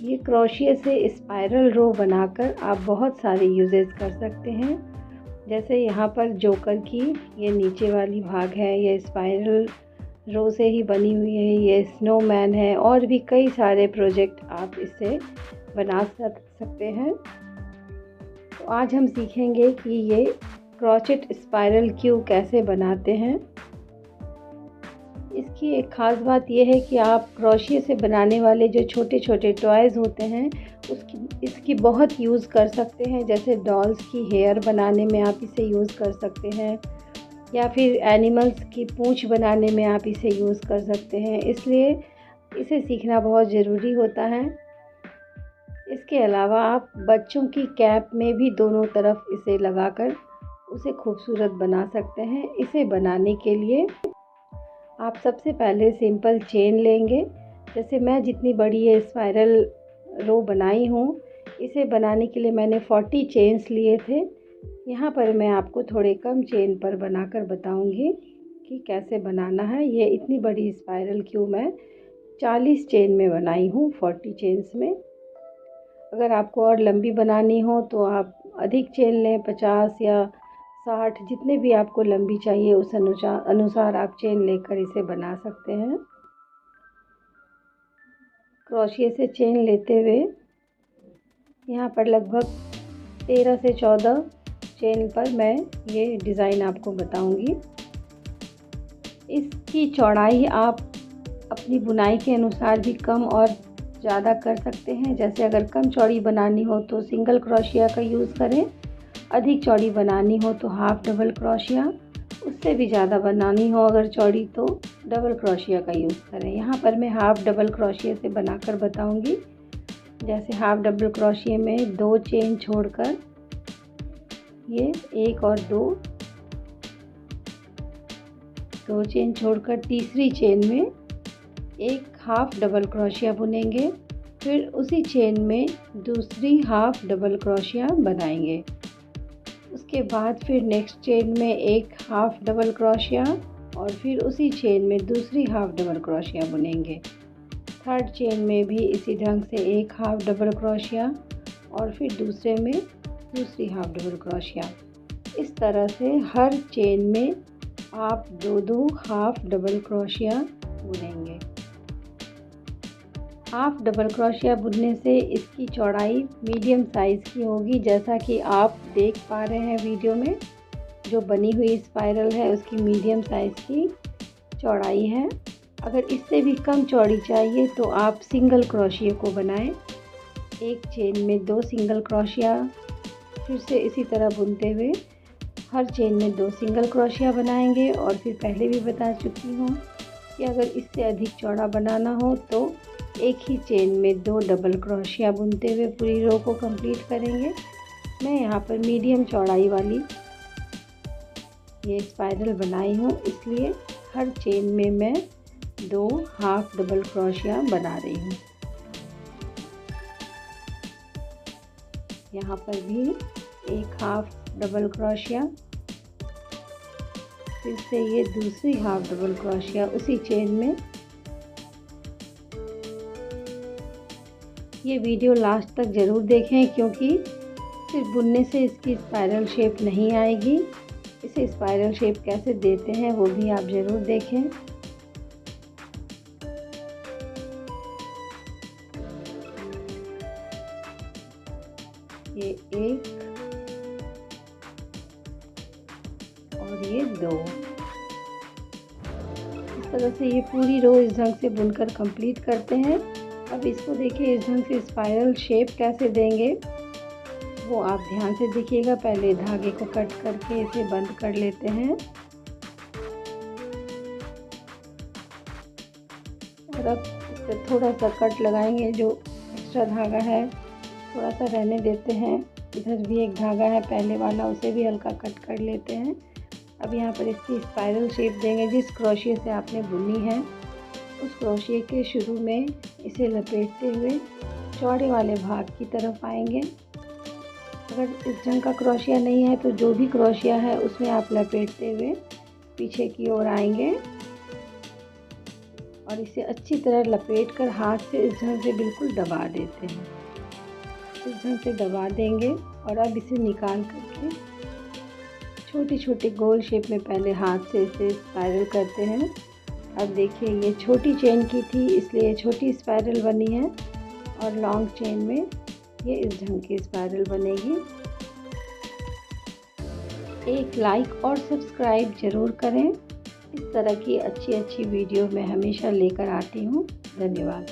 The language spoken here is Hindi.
ये क्रोशिया से स्पाइरल रो बनाकर आप बहुत सारे यूजेस कर सकते हैं। जैसे यहाँ पर जोकर की ये नीचे वाली भाग है, ये स्पाइरल रो से ही बनी हुई है, ये स्नोमैन है और भी कई सारे प्रोजेक्ट आप इससे बना सकते हैं। तो आज हम सीखेंगे कि ये क्रोचेट स्पाइरल क्यू कैसे बनाते हैं। इसकी एक ख़ास बात यह है कि आप क्रोशिया से बनाने वाले जो छोटे छोटे टॉयज़ होते हैं इसकी बहुत यूज़ कर सकते हैं। जैसे डॉल्स की हेयर बनाने में आप इसे यूज़ कर सकते हैं या फिर एनिमल्स की पूंछ बनाने में आप इसे यूज़ कर सकते हैं, इसलिए इसे सीखना बहुत ज़रूरी होता है। इसके अलावा आप बच्चों की कैप में भी दोनों तरफ इसे लगाकर उसे खूबसूरत बना सकते हैं। इसे बनाने के लिए आप सबसे पहले सिंपल चेन लेंगे। जैसे मैं जितनी बड़ी ये स्पाइरल रो बनाई हूँ, इसे बनाने के लिए मैंने 40 चेन्स लिए थे। यहाँ पर मैं आपको थोड़े कम चेन पर बनाकर बताऊँगी कि कैसे बनाना है। ये इतनी बड़ी स्पाइरल क्यू मैं 40 चेन में बनाई हूँ, 40 चेन्स में। अगर आपको और लंबी बनानी हो तो आप अधिक चेन लें, 50 या 60, जितने भी आपको लंबी चाहिए उस अनुसार आप चेन लेकर इसे बना सकते हैं। क्रोशिया से चेन लेते हुए यहाँ पर लगभग 13 से 14 चेन पर मैं ये डिज़ाइन आपको बताऊंगी। इसकी चौड़ाई आप अपनी बुनाई के अनुसार भी कम और ज़्यादा कर सकते हैं। जैसे अगर कम चौड़ी बनानी हो तो सिंगल क्रोशिया का यूज़ करें, अधिक चौड़ी बनानी हो तो हाफ डबल क्रोशिया, उससे भी ज़्यादा बनानी हो अगर चौड़ी तो डबल क्रोशिया का यूज़ करें। यहाँ पर मैं हाफ डबल क्रोशिया से बनाकर बताऊंगी। जैसे हाफ डबल क्रोशिया में 2 चेन छोड़कर ये 1 और 2 चेन छोड़कर तीसरी चेन में एक हाफ डबल क्रोशिया बुनेंगे, फिर उसी चेन में दूसरी हाफ डबल क्रोशिया बनाएंगे। उसके बाद फिर नेक्स्ट चेन में एक हाफ डबल क्रोशिया और फिर उसी चेन में दूसरी हाफ डबल क्रोशिया बुनेंगे। थर्ड चेन में भी इसी ढंग से एक हाफ डबल क्रोशिया और फिर दूसरे में दूसरी हाफ डबल क्रोशिया। इस तरह से हर चेन में आप 2-2 हाफ डबल क्रोशिया बुनेंगे। हाफ डबल क्रोशिया बुनने से इसकी चौड़ाई मीडियम साइज़ की होगी। जैसा कि आप देख पा रहे हैं वीडियो में, जो बनी हुई स्पाइरल है उसकी मीडियम साइज़ की चौड़ाई है। अगर इससे भी कम चौड़ी चाहिए तो आप सिंगल क्रोशिया को बनाएं। एक चेन में 2 सिंगल क्रोशिया, फिर से इसी तरह बुनते हुए हर चेन में 2 सिंगल क्रोशिया बनाएंगे। और फिर पहले भी बता चुकी हूँ कि अगर इससे अधिक चौड़ा बनाना हो तो एक ही चेन में 2 डबल क्रोशिया बुनते हुए पूरी रो को कंप्लीट करेंगे। मैं यहाँ पर मीडियम चौड़ाई वाली ये स्पाइरल बनाई हूँ, इसलिए हर चेन में मैं 2 हाफ डबल क्रोशिया बना रही हूँ। यहाँ पर भी एक हाफ डबल क्रोशिया, फिर से ये दूसरी हाफ डबल क्रोशिया उसी चेन में। ये वीडियो लास्ट तक ज़रूर देखें क्योंकि सिर्फ बुनने से इसकी स्पाइरल शेप नहीं आएगी। इसे स्पाइरल शेप कैसे देते हैं वो भी आप ज़रूर देखें। ये 1 और ये 2। इस तरह से ये पूरी रो इस ढंग से बुनकर कंप्लीट करते हैं। अब इसको देखिए, इस ढंग से स्पाइरल शेप कैसे देंगे वो आप ध्यान से देखिएगा। पहले धागे को कट करके इसे बंद कर लेते हैं और अब इस पर थोड़ा सा कट लगाएंगे। जो एक्स्ट्रा धागा है थोड़ा सा रहने देते हैं। इधर भी एक धागा है पहले वाला, उसे भी हल्का कट कर लेते हैं। अब यहाँ पर इसकी स्पाइरल शेप देंगे। जिस क्रोशिया से आपने बुनी है उस क्रोशिया के शुरू में इसे लपेटते हुए चौड़े वाले भाग की तरफ आएंगे। अगर इस ढंग का क्रोशिया नहीं है तो जो भी क्रोशिया है उसमें आप लपेटते हुए पीछे की ओर आएंगे। और इसे अच्छी तरह लपेटकर हाथ से इस ढंग से बिल्कुल दबा देते हैं। इस ढंग से दबा देंगे और अब इसे निकाल करके छोटे छोटे गोल शेप में पहले हाथ से इसे स्पाइरल करते हैं। अब देखिए ये छोटी चेन की थी इसलिए छोटी स्पाइरल बनी है और लॉन्ग चेन में ये इस ढंग की स्पाइरल बनेगी। एक लाइक और सब्सक्राइब ज़रूर करें। इस तरह की अच्छी वीडियो मैं हमेशा लेकर आती हूँ। धन्यवाद।